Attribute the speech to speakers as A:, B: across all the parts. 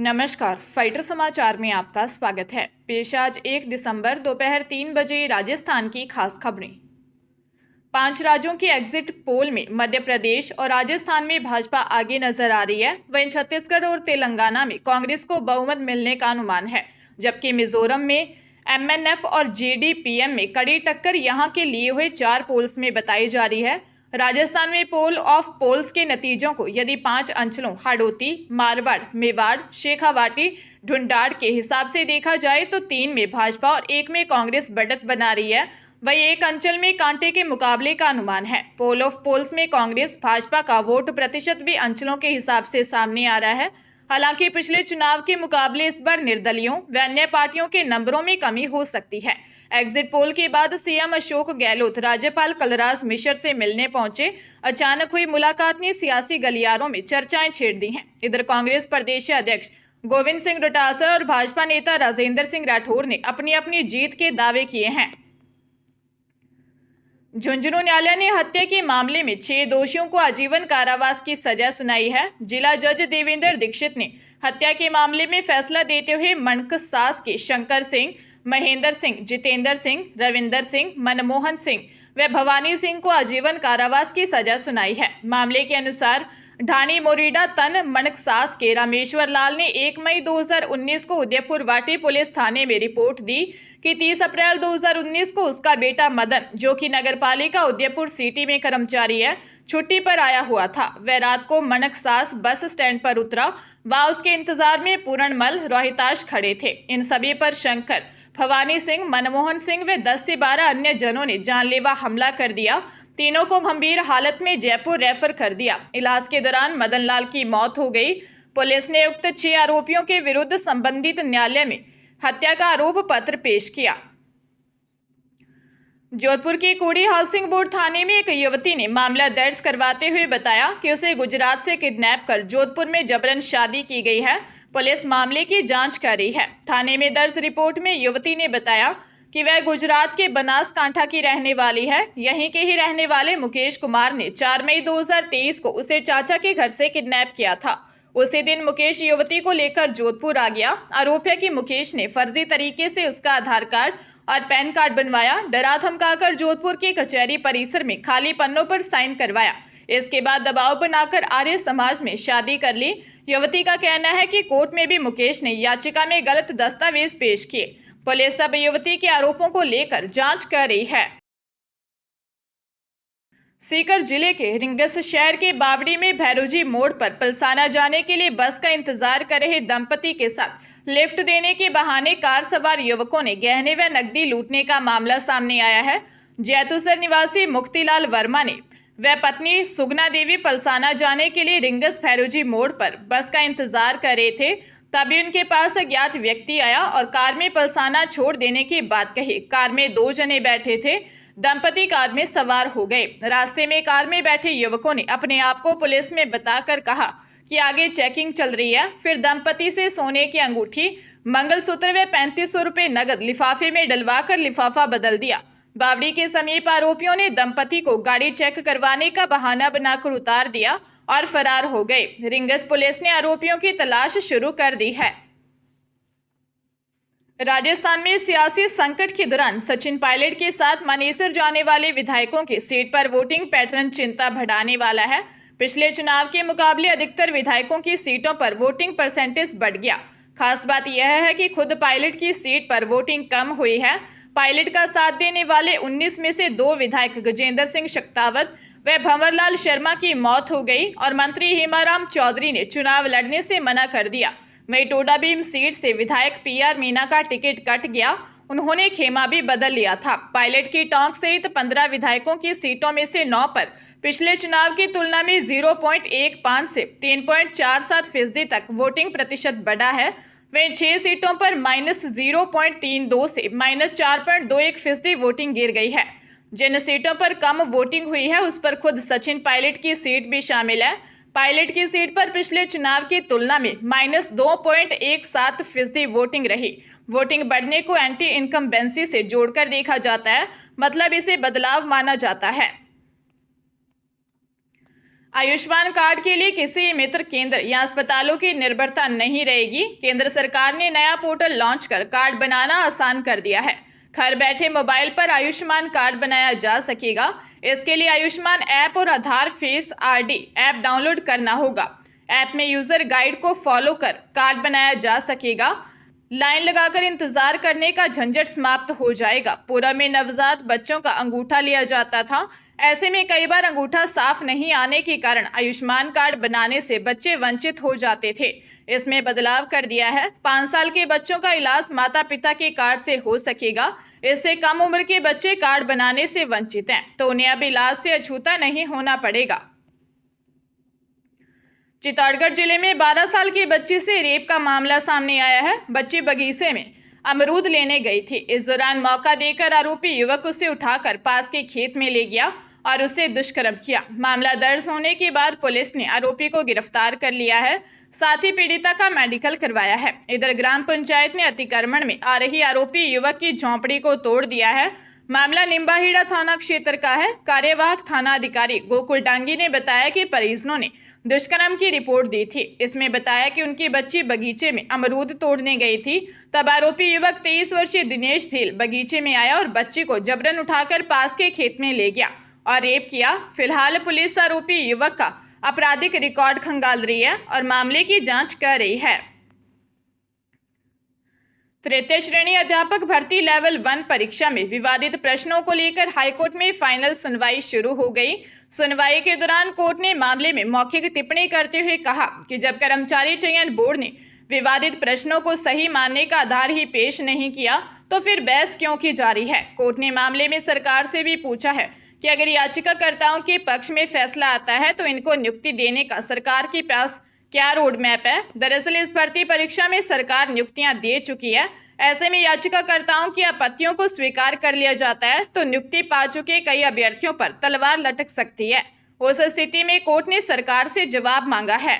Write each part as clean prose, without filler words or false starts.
A: नमस्कार, फाइटर समाचार में आपका स्वागत है। पेश आज 1 दिसंबर दोपहर 3 बजे राजस्थान की खास खबरें। 5 राज्यों के एग्जिट पोल में मध्य प्रदेश और राजस्थान में भाजपा आगे नजर आ रही है। वहीं छत्तीसगढ़ और तेलंगाना में कांग्रेस को बहुमत मिलने का अनुमान है, जबकि मिजोरम में MNF और JDPM में कड़ी टक्कर यहां के लिए हुए 4 पोल्स में बताई जा रही है। राजस्थान में पोल ऑफ पोल्स के नतीजों को यदि 5 अंचलों हाड़ौती, मारवाड़, मेवाड़, शेखावाटी, ढूंढाड़ के हिसाब से देखा जाए तो 3 में भाजपा और 1 में कांग्रेस बढ़त बना रही है। वहीं एक अंचल में कांटे के मुकाबले का अनुमान है। पोल ऑफ पोल्स में कांग्रेस भाजपा का वोट प्रतिशत भी अंचलों के हिसाब से सामने आ रहा है। हालांकि पिछले चुनाव के मुकाबले इस बार निर्दलियों व अन्य पार्टियों के नंबरों में कमी हो सकती है। एग्जिट पोल के बाद सीएम अशोक गहलोत राज्यपाल कलराज मिश्र से मिलने पहुंचे। अचानक हुई मुलाकात ने सियासी गलियारों में चर्चाएं छेड़ दी हैं। इधर कांग्रेस प्रदेश अध्यक्ष गोविंद सिंह डोटासरा और भाजपा नेता राजेंद्र सिंह राठौर ने अपनी अपनी जीत के दावे किए हैं। झुंझुनू न्यायालय ने हत्या के मामले में 6 दोषियों को आजीवन कारावास की सजा सुनाई है। जिला जज देवेंद्र दीक्षित ने हत्या के मामले में फैसला देते हुए मणकसास के शंकर सिंह, महेंद्र सिंह, जितेंद्र सिंह, रविंदर सिंह, मनमोहन सिंह व भवानी सिंह को आजीवन कारावास की सजा सुनाई है। मामले के अनुसार ढाणी मोरीडा तन मणकसास के रामेश्वर लाल ने 1 मई 2019 को उदयपुर वाटी पुलिस थाने में रिपोर्ट दी कि 30 अप्रैल 2019 को उसका बेटा मदन, जो कि नगरपालिका उदयपुर सिटी में कर्मचारी है, छुट्टी पर आया हुआ था। वह रात को मणकसास बस स्टैंड पर उतरा। वहां उसके इंतजार में पूरणमल, रोहिताश खड़े थे। इन सभी पर शंकर, भवानी सिंह, मनमोहन सिंह व 10 से 12 अन्य जनों ने जानलेवा हमला कर दिया। तीनों को गंभीर हालत में जयपुर रेफर कर दिया। इलाज के दौरान मदन लाल की मौत हो गई। पुलिस ने उक्त 6 आरोपियों के विरुद्ध संबंधित न्यायालय में हत्या का आरोप पत्र पेश किया। जोधपुर के कोड़ी हाउसिंग बोर्ड थाने में एक युवती ने मामला दर्ज करवाते हुए बताया कि उसे गुजरात से किडनैप कर जोधपुर में जबरन शादी की गई है। पुलिस मामले की जांच कर रही है। थाने में दर्ज रिपोर्ट में युवती ने बताया कि वह गुजरात के बनासकांठा की रहने वाली है। यहीं के ही रहने वाले मुकेश कुमार ने 4 मई 2023 को उसे चाचा के घर से किडनैप किया था। उसी दिन मुकेश युवती को लेकर जोधपुर आ गया। आरोप है कि मुकेश ने फर्जी तरीके से उसका आधार कार्ड और पैन कार्ड बनवाया, डरा धमकाकर जोधपुर के कचहरी परिसर में खाली पन्नों पर साइन करवाया। इसके बाद दबाव बनाकर आर्य समाज में शादी कर ली। युवती का कहना है कि कोर्ट में भी मुकेश ने याचिका में गलत दस्तावेज पेश किए। पुलिस अब युवती के आरोपों को लेकर जांच कर रही है। सीकर जिले के रिंगस शहर के बावड़ी में भैरोजी मोड़ पर पलसाना जाने के लिए बस का इंतजार कर रहे दंपति के साथ लिफ्ट देने के बहाने कार सवार युवकों ने गहने व नकदी लूटने का मामला सामने आया है। जैतूसर निवासी मुक्तिलाल वर्मा ने वह पत्नी सुगना देवी पलसाना जाने के लिए रिंगस भैरोजी मोड़ पर बस का इंतजार कर रहे थे। तभी उनके पास अज्ञात व्यक्ति आया और कार में पलसाना छोड़ देने की बात कही। कार में 2 जने बैठे थे। दंपति कार में सवार हो गए। रास्ते में कार में बैठे युवकों ने अपने आप को पुलिस में बताकर कहा कि आगे चेकिंग चल रही है। फिर दंपति से सोने की अंगूठी, मंगलसूत्र व 3500 रुपए नगद लिफाफे में डलवा कर लिफाफा बदल दिया। बावड़ी के समीप आरोपियों ने दंपति को गाड़ी चेक करवाने का बहाना बनाकर उतार दिया और फरार हो गए। रिंगस पुलिस ने आरोपियों की तलाश शुरू कर दी है। राजस्थान में सियासी संकट के दौरान सचिन पायलट के साथ मानेसर जाने वाले विधायकों के सीट पर वोटिंग पैटर्न चिंता बढ़ाने वाला है। पिछले चुनाव के मुकाबले अधिकतर विधायकों की सीटों पर वोटिंग परसेंटेज बढ़ गया। खास बात यह है कि खुद पायलट की सीट पर वोटिंग कम हुई है। पायलट का साथ देने वाले 19 में से 2 विधायक गजेंद्र सिंह शक्तावत व भंवरलाल शर्मा की मौत हो गई और मंत्री हेमाराम चौधरी ने चुनाव लड़ने से मना कर दिया। वहीं टोडाभीम सीट से विधायक PR मीना का टिकट कट गया। उन्होंने खेमा भी बदल लिया था। पायलट की टोंक सहित 15 विधायकों की सीटों में से 9 पर पिछले चुनाव की तुलना में 0.15 से 3.47% तक वोटिंग प्रतिशत बढ़ा है। वहीं 6 सीटों पर -0.32 से -4.21% वोटिंग गिर गई है। जिन सीटों पर कम वोटिंग हुई है उस पर खुद सचिन पायलट की सीट भी शामिल है। पायलट की सीट पर पिछले चुनाव की तुलना में -2.17% वोटिंग रही। वोटिंग बढ़ने को एंटी इनकम्बेंसी से जोड़कर देखा जाता है, मतलब इसे बदलाव माना जाता है। आयुष्मान कार्ड के लिए किसी मित्र केंद्र या अस्पतालों की निर्भरता नहीं रहेगी। केंद्र सरकार ने नया पोर्टल लॉन्च कर कार्ड बनाना आसान कर दिया है। घर बैठे मोबाइल पर आयुष्मान कार्ड बनाया जा सकेगा। इसके लिए आयुष्मान ऐप और आधार फेस आईडी ऐप डाउनलोड करना होगा। ऐप में यूजर गाइड को फॉलो कर कार्ड बनाया जा सकेगा। लाइन लगाकर इंतजार करने का झंझट समाप्त हो जाएगा। पूर्व में नवजात बच्चों का अंगूठा लिया जाता था। ऐसे में कई बार अंगूठा साफ नहीं आने के कारण आयुष्मान कार्ड बनाने से बच्चे वंचित हो जाते थे। इसमें बदलाव कर दिया है। 5 साल के बच्चों का इलाज माता पिता के कार्ड से हो सकेगा। इससे कम उम्र के बच्चे कार्ड बनाने से वंचित हैं, तो उन्हें अब इलाज से अछूता नहीं होना पड़ेगा। चित्तौड़गढ़ जिले में 12 साल की बच्ची से रेप का मामला सामने आया है। बच्ची बगीचे में अमरूद लेने गई थी। इस दौरान मौका देकर आरोपी युवक उसे उठाकर पास के खेत में ले गया और उससे दुष्कर्म किया। मामला दर्ज होने के बाद पुलिस ने आरोपी को गिरफ्तार कर लिया है, साथ ही पीड़िता का मेडिकल करवाया है। इधर ग्राम पंचायत ने अतिक्रमण में आ रही आरोपी युवक की झोंपड़ी को तोड़ दिया है। मामला निम्बाहेड़ा थाना क्षेत्र का है। कार्यवाहक थाना अधिकारी गोकुल डांगी ने बताया कि परिजनों ने दुष्कर्म की रिपोर्ट दी थी। इसमें बताया कि उनकी बच्ची बगीचे में अमरूद तोड़ने गई थी। तब आरोपी युवक 23 वर्षीय दिनेश भील बगीचे में आया और बच्ची को जबरन उठाकर पास के खेत में ले गया और रेप किया। फिलहाल पुलिस आरोपी युवक का आपराधिक रिकॉर्ड खंगाल रही है और मामले की जांच कर रही है। तृतीय श्रेणी अध्यापक भर्ती लेवल 1 परीक्षा में विवादित प्रश्नों को लेकर हाईकोर्ट में फाइनल सुनवाई शुरू हो गई। सुनवाई के दौरान कोर्ट ने मामले में मौखिक टिप्पणी करते हुए कहा कि जब कर्मचारी चयन बोर्ड ने विवादित प्रश्नों को सही मानने का आधार ही पेश नहीं किया तो फिर बहस क्यों की जा रही है। कोर्ट ने मामले में सरकार से भी पूछा है कि अगर याचिकाकर्ताओं के पक्ष में फैसला आता है तो इनको नियुक्ति देने का सरकार के पास क्या रोड मैप है। दरअसल इस भर्ती परीक्षा में सरकार नियुक्तियां दे चुकी है। ऐसे में याचिकाकर्ताओं की आपत्तियों को स्वीकार कर लिया जाता है तो नियुक्ति पा चुके कई अभ्यर्थियों पर तलवार लटक सकती है। उस स्थिति में कोर्ट ने सरकार से जवाब मांगा है।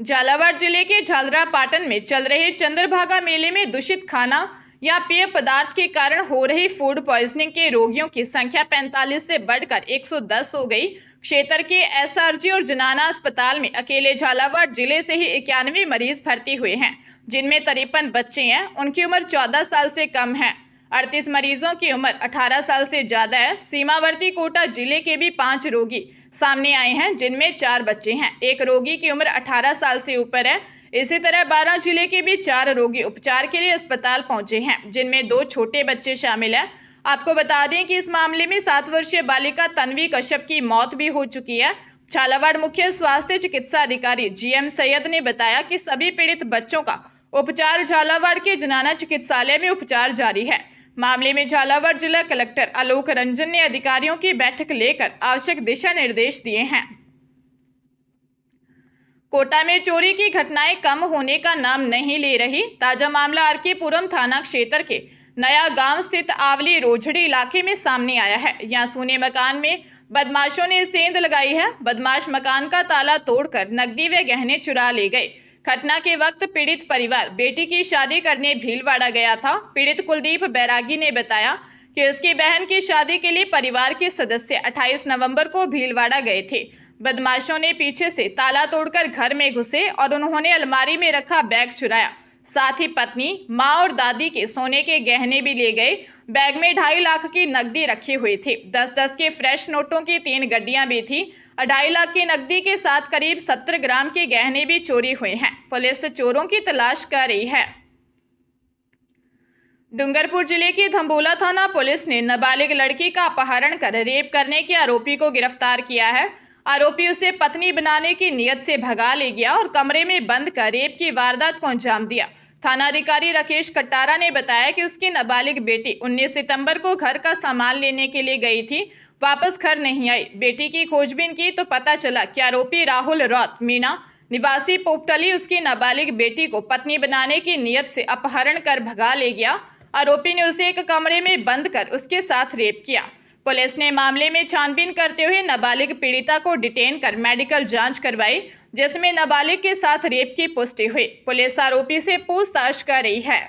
A: झालावाड़ जिले के झालरापाटन में चल रहे चंद्रभागा मेले में दूषित खाना या पेय पदार्थ के कारण हो रही फूड पॉइजनिंग के रोगियों की संख्या 45 से बढ़कर 110 हो गई। क्षेत्र के एसआरजी और जनाना अस्पताल में अकेले झालावाड़ जिले से ही 91 मरीज भर्ती हुए हैं, जिनमें 53 बच्चे हैं। उनकी उम्र 14 साल से कम है। 38 मरीजों की उम्र 18 साल से ज्यादा है। सीमावर्ती कोटा जिले के भी 5 रोगी सामने आए हैं, जिनमें 4 बच्चे हैं। एक रोगी की उम्र 18 साल से ऊपर है। इसी तरह 12 जिले के भी 4 रोगी उपचार के लिए अस्पताल पहुंचे हैं, जिनमें 2 छोटे बच्चे शामिल हैं। आपको बता दें कि इस मामले में 7 वर्षीय बालिका तन्वी कश्यप की मौत भी हो चुकी है। झालावाड़ मुख्य स्वास्थ्य चिकित्सा अधिकारी जीएम सैयद ने बताया कि सभी पीड़ित बच्चों का उपचार झालावाड़ के जनाना चिकित्सालय में उपचार जारी है। मामले में झालावाड़ जिला कलेक्टर आलोक रंजन ने अधिकारियों की बैठक लेकर आवश्यक दिशा निर्देश दिए हैं। कोटा में चोरी की घटनाएं कम होने का नाम नहीं ले रही। ताजा मामला आरकेपुरम थाना क्षेत्र के नया गांव स्थित आवली रोजड़ी इलाके में सामने आया है। यहां सोने मकान में बदमाशों ने सेंध लगाई है। बदमाश मकान का ताला तोड़कर नकदी व गहने चुरा ले गए। घटना के वक्त पीड़ित परिवार बेटी की शादी करने भीलवाड़ा गया था। पीड़ित कुलदीप बैरागी ने बताया कि उसकी बहन की शादी के लिए परिवार के सदस्य 28 नवंबर को भीलवाड़ा गए थे। बदमाशों ने पीछे से ताला तोड़कर घर में घुसे और उन्होंने अलमारी में रखा बैग चुराया। साथ ही पत्नी, माँ और दादी के सोने के गहने भी ले गए। बैग में 2.5 लाख की नकदी रखी हुई थी। 10-10 के फ्रेश नोटों की 3 गड्डियां भी थी। 2.5 लाख की नकदी के साथ करीब 70 ग्राम के गहने भी चोरी हुए हैं। पुलिस चोरों की तलाश कर रही है। डूंगरपुर जिले की धम्बोला थाना पुलिस ने नाबालिग लड़की का अपहरण कर रेप करने के आरोपी को गिरफ्तार किया है। आरोपी उसे पत्नी बनाने की नियत से भगा ले गया और कमरे में बंद कर रेप की वारदात को अंजाम दिया। थानाधिकारी राकेश कट्टारा ने बताया कि उसकी नाबालिग बेटी 19 सितंबर को घर का सामान लेने के लिए गई थी, वापस घर नहीं आई। बेटी की खोजबीन की तो पता चला कि आरोपी राहुल रौत मीना निवासी पोपटली उसकी नाबालिग बेटी को पत्नी बनाने की नियत से अपहरण कर भगा ले गया। आरोपी ने उसे एक कमरे में बंद कर उसके साथ रेप किया। पुलिस ने मामले में छानबीन करते हुए नाबालिग पीड़िता को डिटेन कर मेडिकल जांच करवाई, जिसमें नाबालिग के साथ रेप की पुष्टि हुई। पुलिस आरोपी से पूछताछ कर रही है।